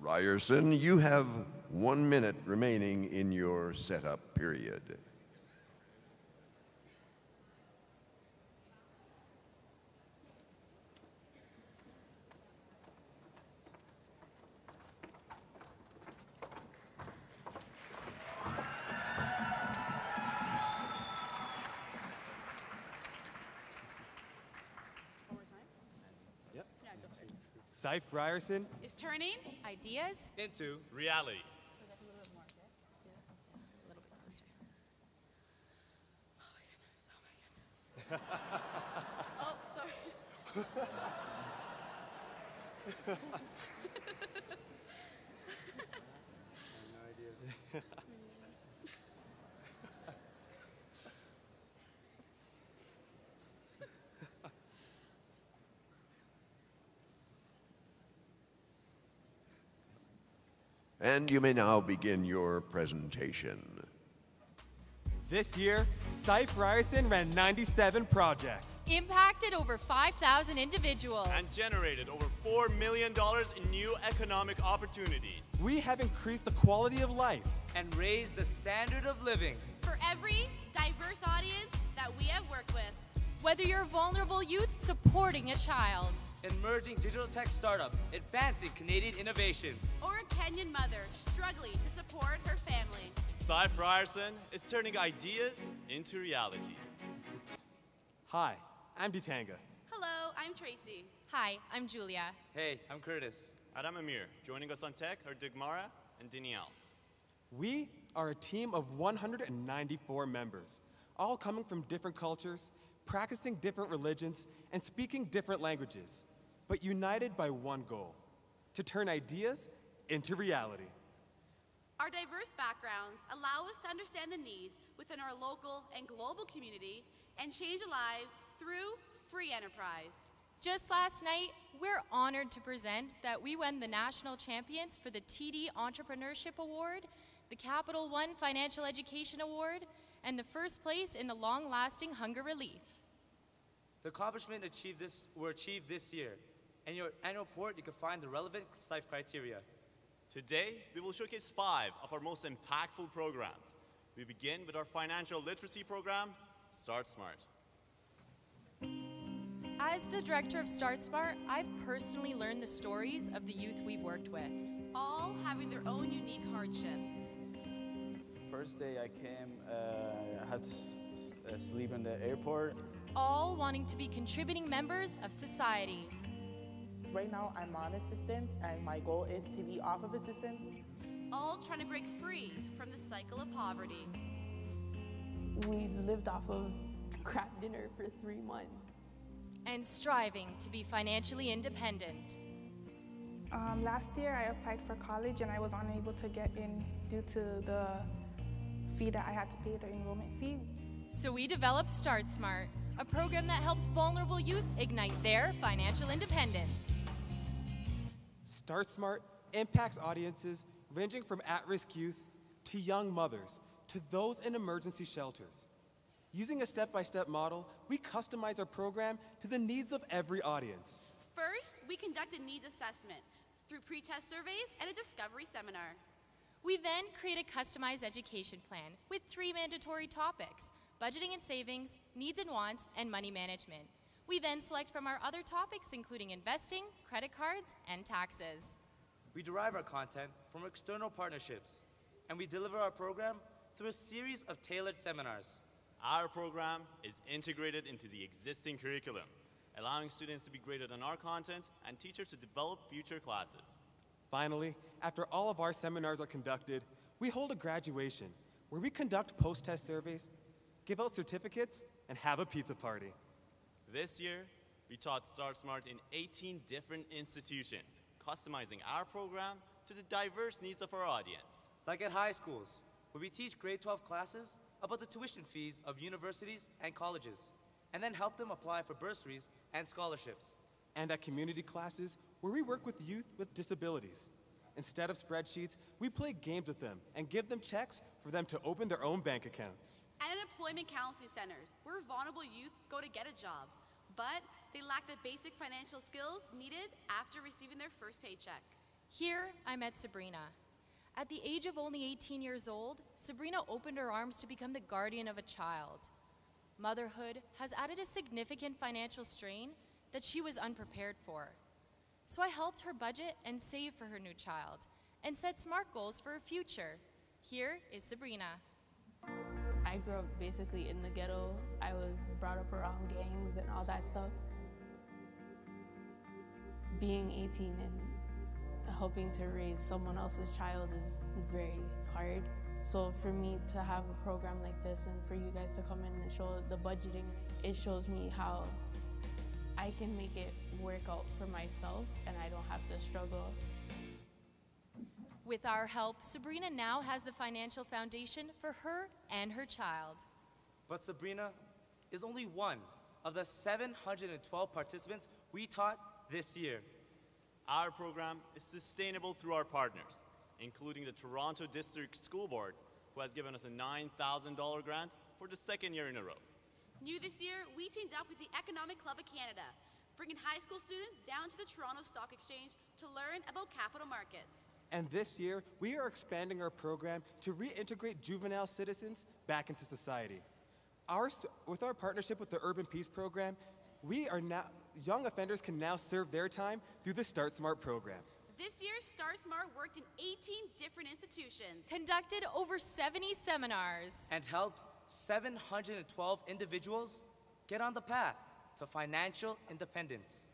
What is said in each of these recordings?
Ryerson, you have 1 minute remaining in your setup period. Saif Ryerson is turning ideas into reality. A little bit more, okay? Yeah. A little bit closer. Oh my goodness, oh my goodness. Oh, sorry. No idea. And you may now begin your presentation. This year, Saif Ryerson ran 97 projects. Impacted over 5,000 individuals. And generated over $4 million in new economic opportunities. We have increased the quality of life and raised the standard of living for every diverse audience that we have worked with. Whether you're a vulnerable youth supporting a child, emerging digital tech startup advancing Canadian innovation, or a Kenyan mother struggling to support her family, Saif Ryerson is turning ideas into reality. Hi, I'm Ditanga. Hello, I'm Tracy. Hi, I'm Julia. Hey, I'm Curtis. And I'm Amir. Joining us on tech are Digmara and Danielle. We are a team of 194 members, all coming from different cultures, practicing different religions, and speaking different languages, but united by one goal: to turn ideas into reality. Our diverse backgrounds allow us to understand the needs within our local and global community and change lives through free enterprise. Just last night, we're honored to present that we won the national champions for the TD Entrepreneurship Award, the Capital One Financial Education Award, and the first place in the long-lasting hunger relief. The accomplishments were achieved this year. In your annual report, you can find the relevant Saif criteria. Today, we will showcase 5 of our most impactful programs. We begin with our financial literacy program, Start Smart. As the director of Start Smart, I've personally learned the stories of the youth we've worked with, all having their own unique hardships. First day I came, I had to sleep in the airport. all wanting to be contributing members of society. Right now, I'm on assistance, and my goal is to be off of assistance. All trying to break free from the cycle of poverty. We lived off of crap dinner for 3 months. And striving to be financially independent. Last year, I applied for college, and I was unable to get in due to the fee that I had to pay, the enrollment fee. So we developed Start Smart, a program that helps vulnerable youth ignite their financial independence. Start Smart impacts audiences ranging from at-risk youth to young mothers to those in emergency shelters. Using a step-by-step model, we customize our program to the needs of every audience. First, we conduct a needs assessment through pre-test surveys and a discovery seminar. We then create a customized education plan with 3 mandatory topics: budgeting and savings, needs and wants, and money management. We then select from our other topics, including investing, credit cards, and taxes. We derive our content from external partnerships, and we deliver our program through a series of tailored seminars. Our program is integrated into the existing curriculum, allowing students to be graded on our content and teachers to develop future classes. Finally, after all of our seminars are conducted, we hold a graduation where we conduct post-test surveys, give out certificates, and have a pizza party. This year, we taught Start Smart in 18 different institutions, customizing our program to the diverse needs of our audience. Like at high schools, where we teach grade 12 classes about the tuition fees of universities and colleges, and then help them apply for bursaries and scholarships. And at community classes, where we work with youth with disabilities. Instead of spreadsheets, we play games with them and give them checks for them to open their own bank accounts. And at employment counseling centers, where vulnerable youth go to get a job, but they lack the basic financial skills needed after receiving their first paycheck. Here, I met Sabrina. At the age of only 18 years old, Sabrina opened her arms to become the guardian of a child. Motherhood has added a significant financial strain that she was unprepared for. So I helped her budget and save for her new child, and set SMART goals for her future. Here is Sabrina. I grew up basically in the ghetto. I was brought up around gangs and all that stuff. Being 18 and helping to raise someone else's child is very hard. So for me to have a program like this and for you guys to come in and show the budgeting, it shows me how I can make it work out for myself and I don't have to struggle. With our help, Sabrina now has the financial foundation for her and her child. But Sabrina is only one of the 712 participants we taught this year. Our program is sustainable through our partners, including the Toronto District School Board, who has given us a $9,000 grant for the second year in a row. New this year, we teamed up with the Economic Club of Canada, bringing high school students down to the Toronto Stock Exchange to learn about capital markets. And this year, we are expanding our program to reintegrate juvenile citizens back into society. With our partnership with the Urban Peace Program, young offenders can now serve their time through the Start Smart program. This year, Start Smart worked in 18 different institutions, Conducted over 70 seminars, And helped 712 individuals get on the path to financial independence.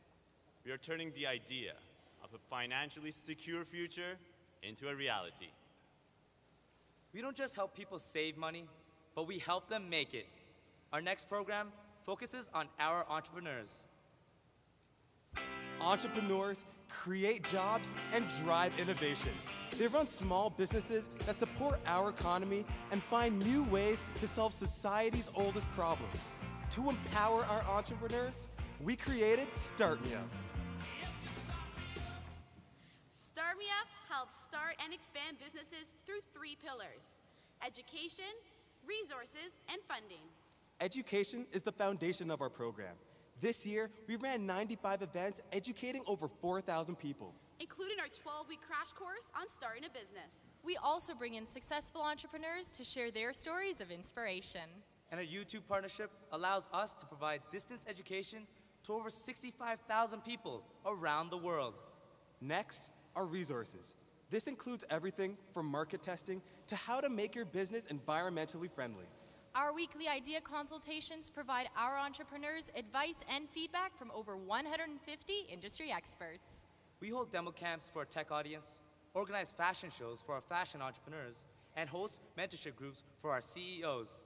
We are turning the idea of a financially secure future into a reality. We don't just help people save money, but we help them make it. Our next program focuses on our entrepreneurs. Entrepreneurs create jobs and drive innovation. They run small businesses that support our economy and find new ways to solve society's oldest problems. To empower our entrepreneurs, we created Start Me Up. Start Me Up helps start and expand businesses through 3 pillars: education, resources, and funding. Education is the foundation of our program. This year, we ran 95 events educating over 4,000 people. Including our 12-week crash course on starting a business. we also bring in successful entrepreneurs to share their stories of inspiration. And our YouTube partnership allows us to provide distance education to over 65,000 people around the world. Next, our resources. This includes everything from market testing to how to make your business environmentally friendly. Our weekly idea consultations provide our entrepreneurs advice and feedback from over 150 industry experts. We hold demo camps for our tech audience, organize fashion shows for our fashion entrepreneurs, and host mentorship groups for our CEOs.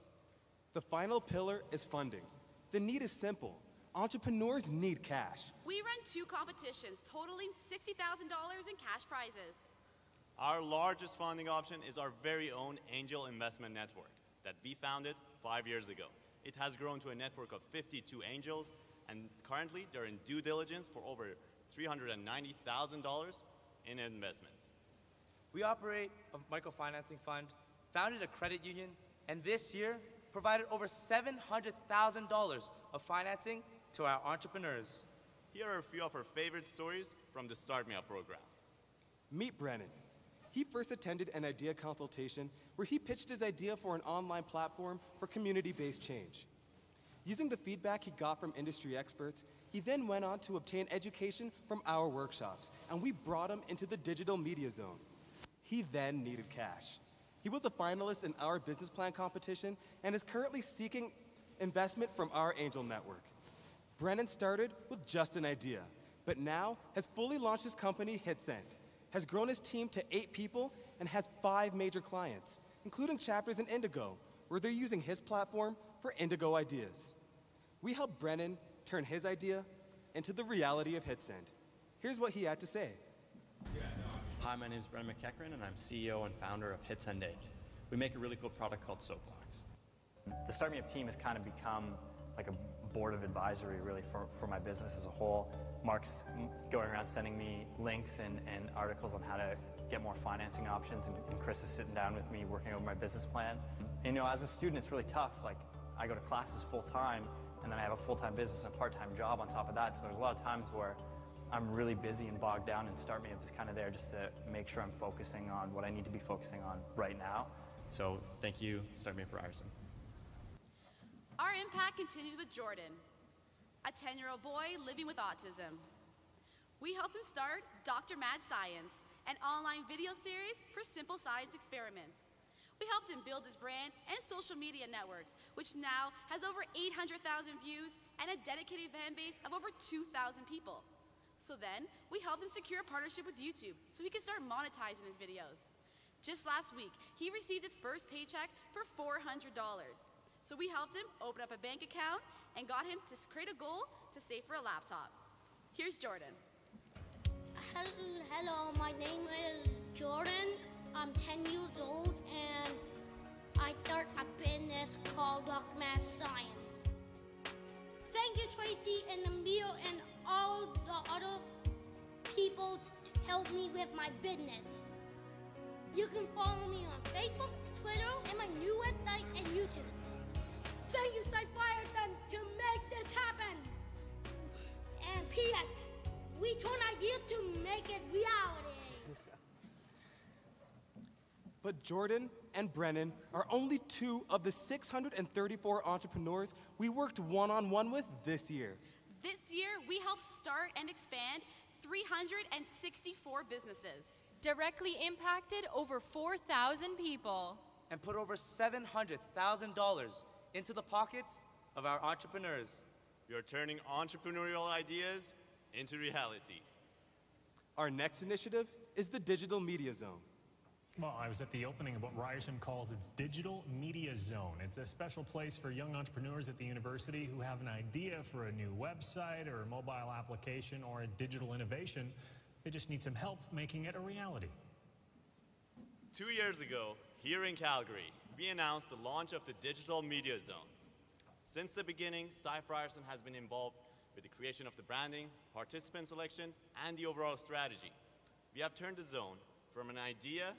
The final pillar is funding. The need is simple. Entrepreneurs need cash. We run 2 competitions totaling $60,000 in cash prizes. Our largest funding option is our very own angel investment network that we founded 5 years ago. It has grown to a network of 52 angels, and currently they're in due diligence for over $390,000 in investments. We operate a microfinancing fund, founded a credit union, and this year provided over $700,000 of financing to our entrepreneurs. Here are a few of our favorite stories from the Start Me Up program. Meet Brennan. He first attended an idea consultation where he pitched his idea for an online platform for community-based change. Using the feedback he got from industry experts, he then went on to obtain education from our workshops, and we brought him into the digital media zone. He then needed cash. He was a finalist in our business plan competition and is currently seeking investment from our angel network. Brennan started with just an idea, but now has fully launched his company, HitSend, has grown his team to 8 people, and has 5 major clients, including chapters in Indigo, where they're using his platform for Indigo ideas. We helped Brennan turn his idea into the reality of HitSend. Here's what he had to say. Hi, my name is Brennan McEachran, and I'm CEO and founder of HitSend Egg. We make a really cool product called Soap Blocks. The Start Me Up team has kind of become like a board of advisory, really, for my business as a whole. Mark's going around sending me links and articles on how to get more financing options, and Chris is sitting down with me working over my business plan. And, you know, as a student, it's really tough. Like, I go to classes full-time, and then I have a full-time business and part-time job on top of that, so there's a lot of times where I'm really busy and bogged down, and Start Me Up is kind of there just to make sure I'm focusing on what I need to be focusing on right now. So thank you, Start Me Up Ryerson. Our impact continues with Jordan, a 10-year-old boy living with autism. We helped him start Dr. Mad Science, an online video series for simple science experiments. We helped him build his brand and social media networks, which now has over 800,000 views and a dedicated fan base of over 2,000 people. So then, we helped him secure a partnership with YouTube so he could start monetizing his videos. Just last week, he received his first paycheck for $400. So we helped him open up a bank account and got him to create a goal to save for a laptop. Here's Jordan. Hello, my name is Jordan. I'm 10 years old and I start a business called Dr. Mad Science. Thank you, Tracy and Emil and all the other people to help me with my business. You can follow me on Facebook, Twitter, and my new website and YouTube. Thank you, Ryerson, to make this happen. And P.S. we turn ideas to make it reality. But Jordan and Brennan are only 2 of the 634 entrepreneurs we worked one-on-one with this year. This year, we helped start and expand 364 businesses. Directly impacted over 4,000 people. And put over $700,000 into the pockets of our entrepreneurs. We are turning entrepreneurial ideas into reality. Our next initiative is the Digital Media Zone. Well, I was at the opening of what Ryerson calls its Digital Media Zone. It's a special place for young entrepreneurs at the university who have an idea for a new website or a mobile application or a digital innovation. They just need some help making it a reality. 2 years ago, here in Calgary, we announced the launch of the Digital Media Zone. Since the beginning, Ryerson has been involved with the creation of the branding, participant selection, and the overall strategy. We have turned the zone from an idea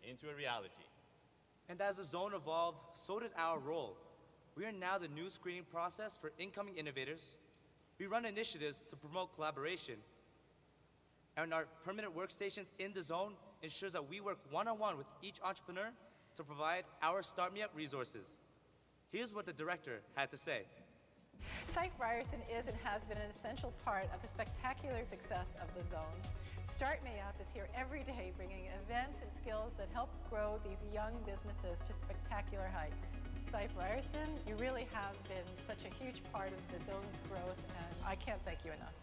into a reality. And as the zone evolved, so did our role. We are now the new screening process for incoming innovators. We run initiatives to promote collaboration. And our permanent workstations in the zone ensures that we work one-on-one with each entrepreneur to provide our Start Me Up resources. Here's what the director had to say. Ryerson is and has been an essential part of the spectacular success of the zone. Start Me Up is here every day bringing events and skills that help grow these young businesses to spectacular heights. Ryerson, you really have been such a huge part of the zone's growth, and I can't thank you enough.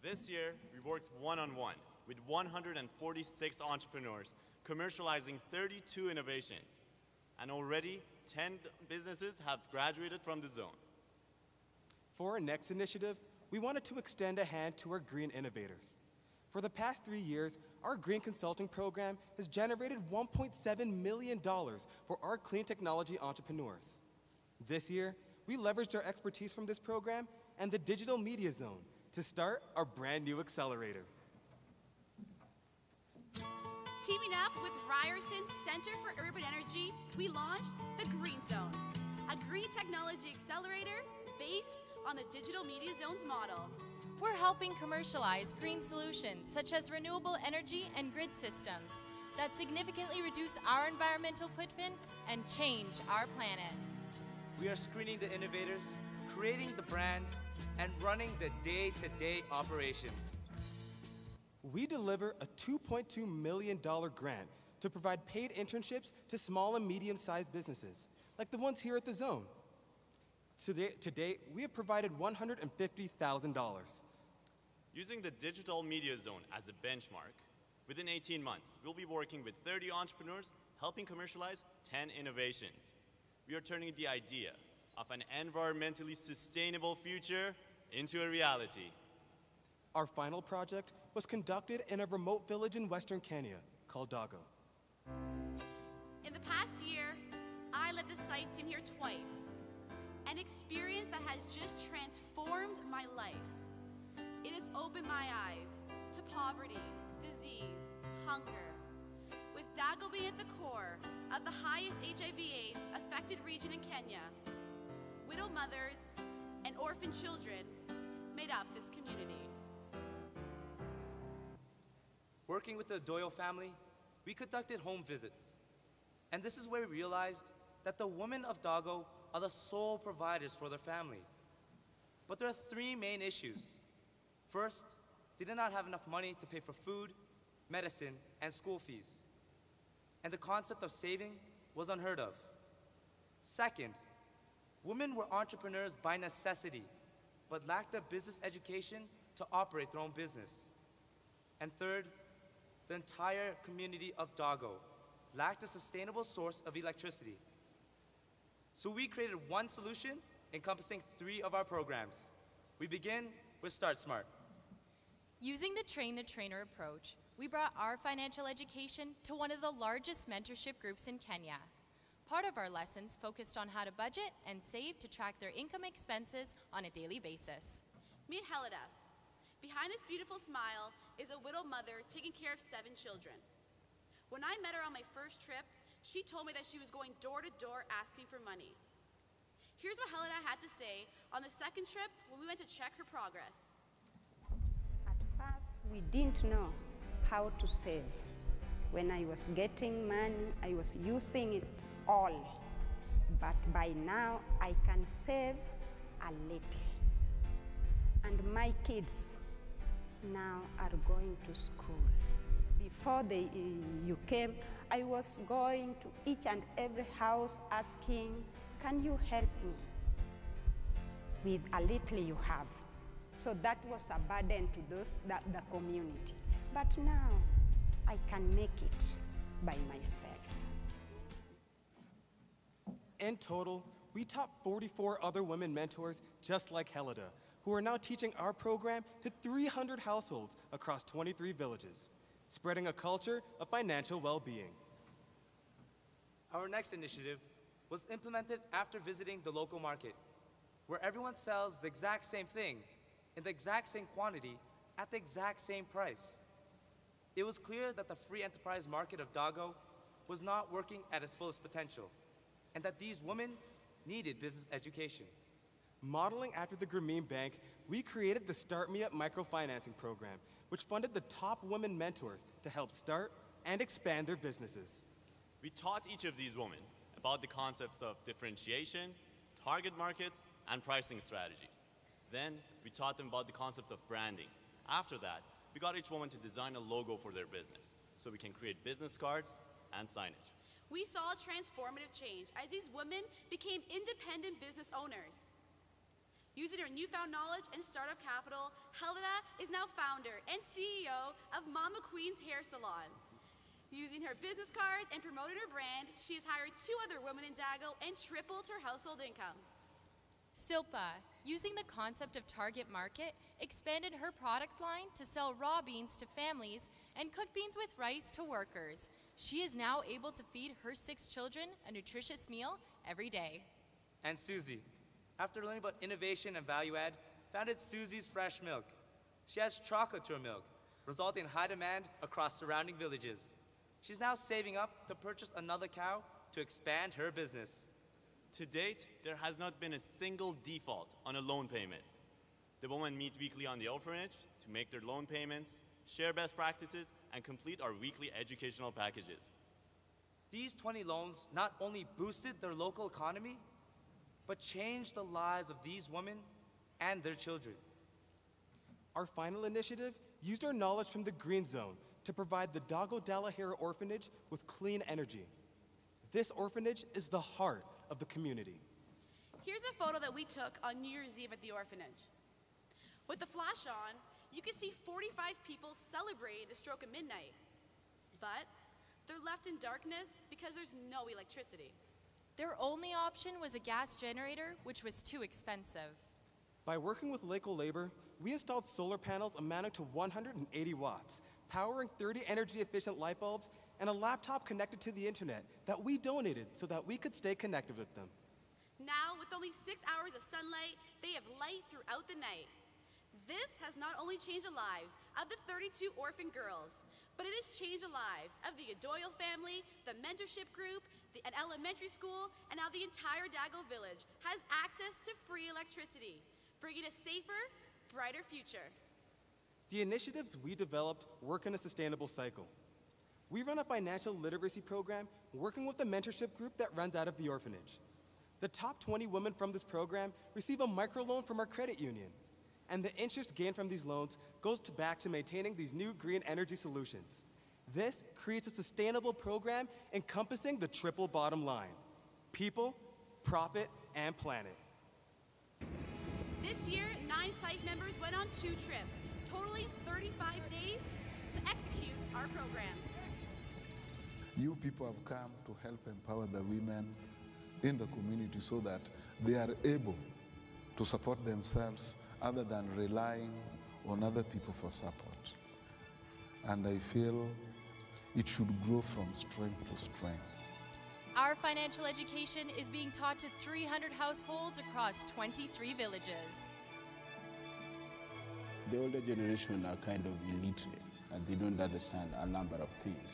This year, we worked one-on-one with 146 entrepreneurs, commercializing 32 innovations. And already, 10 businesses have graduated from the zone. For our next initiative, we wanted to extend a hand to our green innovators. For the past 3 years, our green consulting program has generated $1.7 million for our clean technology entrepreneurs. This year, we leveraged our expertise from this program and the Digital Media Zone to start our brand new accelerator. Teaming up with Ryerson Center for Urban Energy, we launched the Green Zone, a green technology accelerator based on the Digital Media Zone's model. We're helping commercialize green solutions such as renewable energy and grid systems that significantly reduce our environmental footprint and change our planet. We are screening the innovators, creating the brand, and running the day-to-day operations. We deliver a $2.2 million grant to provide paid internships to small and medium-sized businesses, like the ones here at the Zone. To date, we have provided $150,000. Using the Digital Media Zone as a benchmark, within 18 months, we'll be working with 30 entrepreneurs, helping commercialize 10 innovations. We are turning the idea of an environmentally sustainable future into a reality. Our final project was conducted in a remote village in Western Kenya called Dago. In the past year, I led the site team here twice, an experience that has just transformed my life. It has opened my eyes to poverty, disease, hunger. With Dago being at the core of the highest HIV/AIDS affected region in Kenya, widow mothers and orphan children made up this community. Working with the Doyle family, we conducted home visits. And this is where we realized that the women of Dago are the sole providers for their family. But there are three main issues. First, they did not have enough money to pay for food, medicine, and school fees. And the concept of saving was unheard of. Second, women were entrepreneurs by necessity, but lacked a business education to operate their own business. And third, the entire community of Dago lacked a sustainable source of electricity. So we created one solution encompassing three of our programs. We begin with Start Smart. Using the Train the Trainer approach, we brought our financial education to one of the largest mentorship groups in Kenya. Part of our lessons focused on how to budget and save to track their income expenses on a daily basis. Meet Helida. Behind this beautiful smile is a widow mother taking care of 7 children. When I met her on my first trip, she told me that she was going door to door asking for money. Here's what Helida had to say on the second trip when we went to check her progress. At first, we didn't know how to save. When I was getting money, I was using it all. But by now, I can save a little. And my kids now are going to school. Before you came, I was going to each and every house asking, can you help me with a little you have? So that was a burden to the community. But now I can make it by myself. In total, we taught 44 other women mentors just like Helida, who are now teaching our program to 300 households across 23 villages, spreading a culture of financial well-being. Our next initiative was implemented after visiting the local market, where everyone sells the exact same thing in the exact same quantity at the exact same price. It was clear that the free enterprise market of Dago was not working at its fullest potential, and that these women needed business education. Modeling after the Grameen Bank, we created the Start Me Up microfinancing program, which funded the top women mentors to help start and expand their businesses. We taught each of these women about the concepts of differentiation, target markets, and pricing strategies. Then, we taught them about the concept of branding. After that, we got each woman to design a logo for their business, so we can create business cards and signage. We saw a transformative change as these women became independent business owners. Using her newfound knowledge and startup capital, Helida is now founder and CEO of Mama Queen's Hair Salon. Using her business cards and promoting her brand, she has hired 2 other women in Dago and tripled her household income. Silpa, using the concept of target market, expanded her product line to sell raw beans to families and cook beans with rice to workers. She is now able to feed her 6 children a nutritious meal every day. And Susie, after learning about innovation and value add, founded Susie's Fresh Milk. She adds chocolate to her milk, resulting in high demand across surrounding villages. She's now saving up to purchase another cow to expand her business. To date, there has not been a single default on a loan payment. The women meet weekly on the orphanage to make their loan payments, share best practices, and complete our weekly educational packages. These 20 loans not only boosted their local economy, but changed the lives of these women and their children. Our final initiative used our knowledge from the Green Zone to provide the Dago Dalahira Orphanage with clean energy. This orphanage is the heart of the community. Here's a photo that we took on New Year's Eve at the orphanage. With the flash on, you can see 45 people celebrating the stroke of midnight. But they're left in darkness because there's no electricity. Their only option was a gas generator, which was too expensive. By working with local labor, we installed solar panels amounting to 180 watts, powering 30 energy-efficient light bulbs and a laptop connected to the internet that we donated so that we could stay connected with them. Now, with only 6 hours of sunlight, they have light throughout the night. This has not only changed the lives of the 32 orphan girls, but it has changed the lives of the Adoyle family, the mentorship group, an elementary school, and now the entire Dago village has access to free electricity, bringing a safer, brighter future. The initiatives we developed work in a sustainable cycle. We run a financial literacy program working with a mentorship group that runs out of the orphanage. The top 20 women from this program receive a microloan from our credit union, and the interest gained from these loans goes back to maintaining these new green energy solutions. This creates a sustainable program encompassing the triple bottom line: people, profit, and planet. This year, 9 site members went on 2 trips, totaling 35 days to execute our programs. You people have come to help empower the women in the community so that they are able to support themselves other than relying on other people for support. And I feel it should grow from strength to strength. Our financial education is being taught to 300 households across 23 villages. The older generation are kind of illiterate and they don't understand a number of things.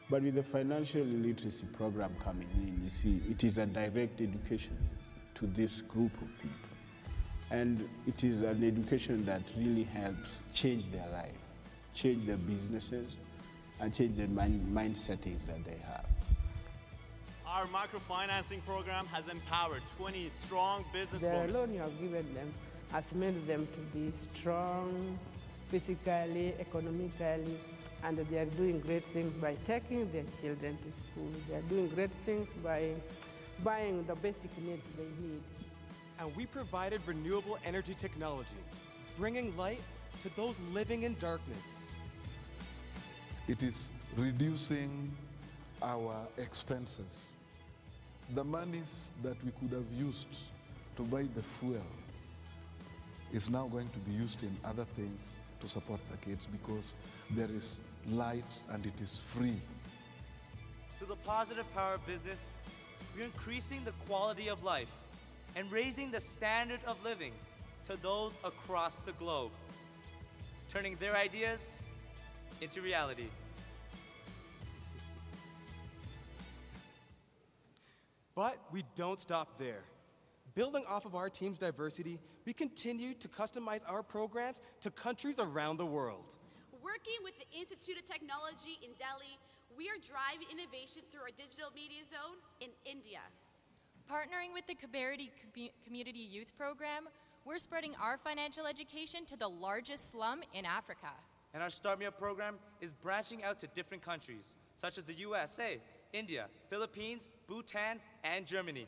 But with the financial literacy program coming in, you see, it is a direct education to this group of people. And it is an education that really helps change their life, change their businesses, and change the mind settings that they have. Our microfinancing program has empowered 20 strong businesswomen. The loan you have given them has made them to be strong physically, economically, and they are doing great things by taking their children to school. They are doing great things by buying the basic needs they need. And we provided renewable energy technology, bringing light to those living in darkness. It is reducing our expenses. The monies that we could have used to buy the fuel is now going to be used in other things to support the kids because there is light and it is free. Through the positive power of business, we're increasing the quality of life and raising the standard of living to those across the globe, turning their ideas into reality. But we don't stop there. Building off of our team's diversity, we continue to customize our programs to countries around the world. Working with the Institute of Technology in Delhi, we are driving innovation through our digital media zone in India. Partnering with the Kabarity Community Youth Program, we're spreading our financial education to the largest slum in Africa. And our Start Me Up program is branching out to different countries, such as the USA, India, Philippines, Bhutan, and Germany.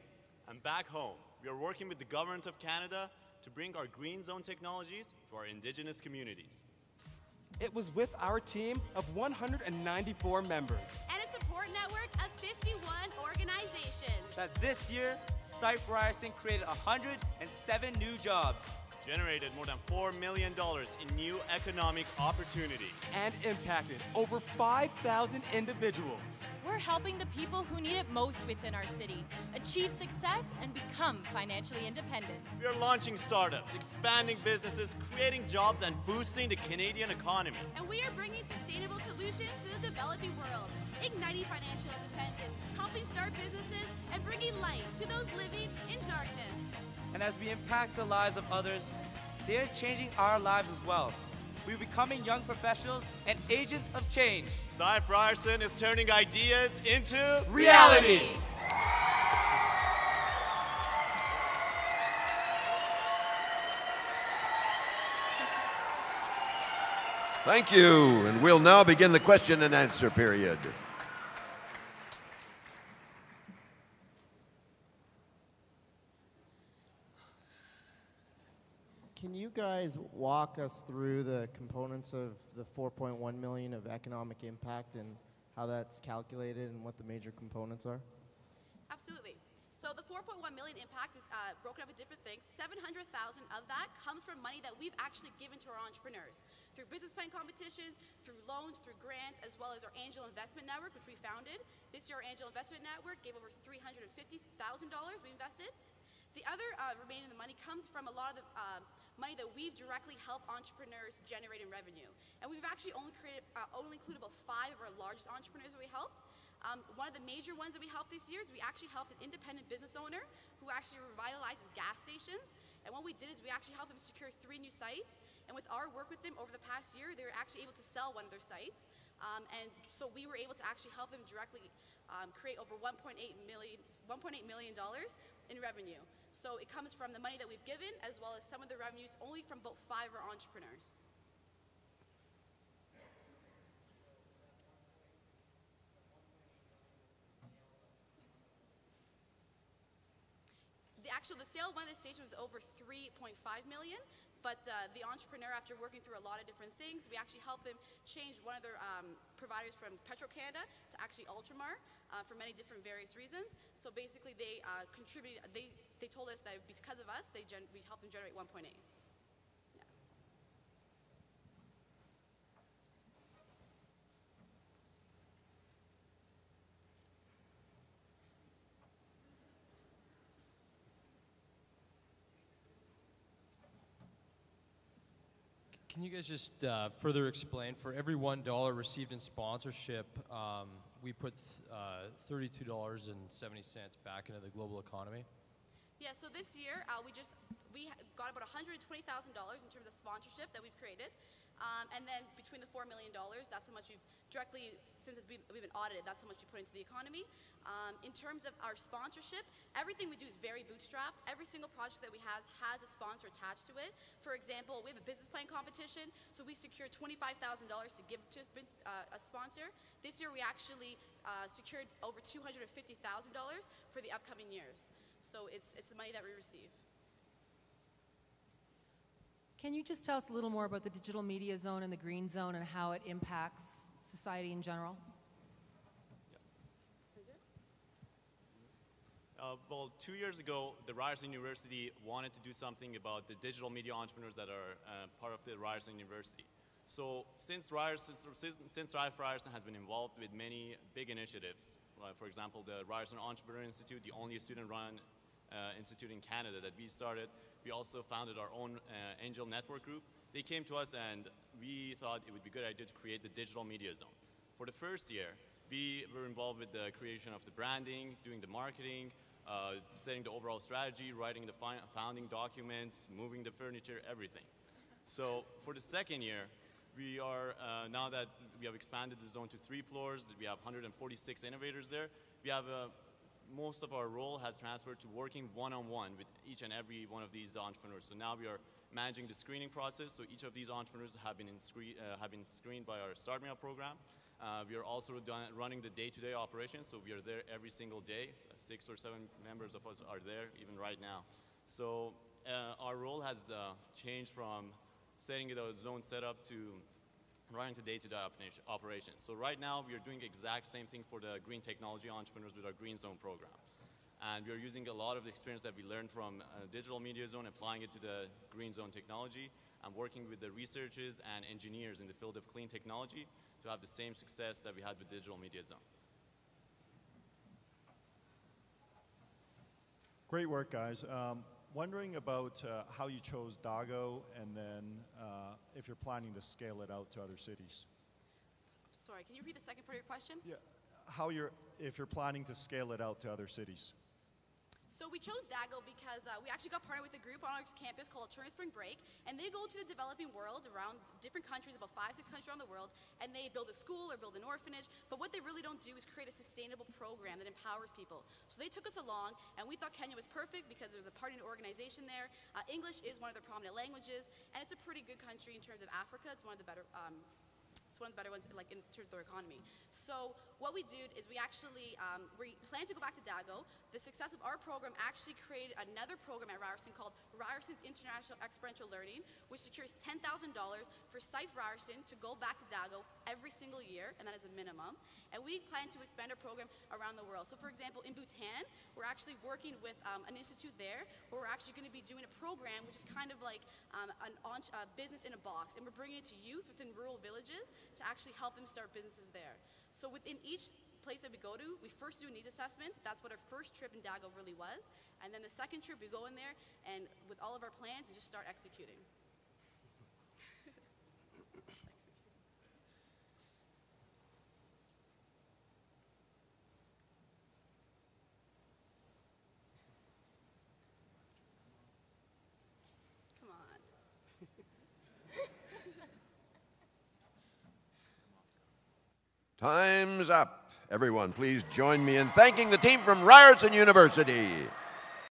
And back home, we are working with the Government of Canada to bring our green zone technologies to our Indigenous communities. It was with our team of 194 members and a support network of 51 organizations that this year, Site for Ryerson created 107 new jobs, generated more than $4 million in new economic opportunities, and impacted over 5,000 individuals. We're helping the people who need it most within our city achieve success and become financially independent. We are launching startups, expanding businesses, creating jobs, and boosting the Canadian economy. And we are bringing sustainable solutions to the developing world, igniting financial independence, helping start businesses, and bringing light to those living in darkness. And as we impact the lives of others, they are changing our lives as well. We're becoming young professionals and agents of change. Site for Ryerson is turning ideas into reality. Thank you, and we'll now begin the question and answer period. Can you guys walk us through the components of the 4.1 million of economic impact and how that's calculated and what the major components are? Absolutely. So the 4.1 million impact is broken up into different things. 700,000 of that comes from money that we've actually given to our entrepreneurs through business plan competitions, through loans, through grants, as well as our angel investment network, which we founded. This year, our angel investment network gave over $350,000 we invested. The other remaining money comes from a lot of the money that we've directly helped entrepreneurs generate in revenue. And we've actually only included about 5 of our largest entrepreneurs that we helped. One of the major ones that we helped this year is we actually helped an independent business owner who actually revitalizes gas stations. And what we did is we actually helped them secure 3 new sites. And with our work with them over the past year, they were actually able to sell one of their sites. And so we were able to actually help them directly create over $1.8 million in revenue. So it comes from the money that we've given, as well as some of the revenues only from about 5 of our entrepreneurs. The sale of one of the stations was over $3.5 million, but the entrepreneur, after working through a lot of different things, we actually helped them change one of their providers from Petro-Canada to actually Ultramar for many different various reasons. So basically they contributed, they told us that because of us, we helped them generate 1.8. Can you guys just further explain, for every $1 received in sponsorship, we put $32.70 back into the global economy? Yeah, so this year we got about $120,000 in terms of sponsorship that we've created. And then between the $4 million, that's how much we've directly, since we've been audited, that's how much we put into the economy. In terms of our sponsorship, everything we do is very bootstrapped. Every single project that we have has a sponsor attached to it. For example, we have a business plan competition, so we secured $25,000 to give to a sponsor. This year we actually secured over $250,000 for the upcoming years. So it's the money that we receive. Can you just tell us a little more about the digital media zone and the green zone and how it impacts society in general? Well, 2 years ago, the Ryerson University wanted to do something about the digital media entrepreneurs that are part of the Ryerson University. So since Ryerson has been involved with many big initiatives, for example, the Ryerson Entrepreneur Institute, the only student-run institute in Canada that we started. We also founded our own angel network group. They came to us and we thought it would be a good idea to create the digital media zone. For the first year, we were involved with the creation of the branding, doing the marketing, setting the overall strategy, writing the founding documents, moving the furniture, everything. So for the second year, we are, now that we have expanded the zone to 3 floors, we have 146 innovators there, we have most of our role has transferred to working one-on-one with each and every one of these entrepreneurs. So now we are managing the screening process, so each of these entrepreneurs have been screened by our Start Me Up program. We are also running the day-to-day operations, so we are there every single day. 6 or 7 members of us are there, even right now. So our role has changed from setting a zone setup to running the day-to-day operations. So right now, we are doing the exact same thing for the green technology entrepreneurs with our Green Zone program. And we are using a lot of the experience that we learned from Digital Media Zone, applying it to the Green Zone technology, and working with the researchers and engineers in the field of clean technology to have the same success that we had with Digital Media Zone. Great work, guys. Wondering about how you chose Dago, and then if you're planning to scale it out to other cities. Sorry, can you repeat the second part of your question? Yeah. If you're planning to scale it out to other cities. So we chose Dago because we actually got partnered with a group on our campus called Alternative Spring Break, and they go to the developing world around different countries, about 5, 6 countries around the world, and they build a school or build an orphanage, but what they really don't do is create a sustainable program that empowers people. So they took us along, and we thought Kenya was perfect because there was a partner organization there. English is one of their prominent languages, and it's a pretty good country in terms of Africa. It's one of the better ones, like in terms of their economy. So what we did is we actually we plan to go back to Dago. The success of our program actually created another program at Ryerson called Ryerson's International Experiential Learning, which secures $10,000 for Site Ryerson to go back to Dago every single year, and that is a minimum. And we plan to expand our program around the world. So for example, in Bhutan, we're actually working with an institute there where we're actually going to be doing a program which is kind of like a business in a box, and we're bringing it to youth within rural villages to actually help them start businesses there. So within each place that we go to, we first do a needs assessment. That's what our first trip in Dago really was. And then the second trip, we go in there and with all of our plans and just start executing. Come on. Time's up. Everyone, please join me in thanking the team from Ryerson University.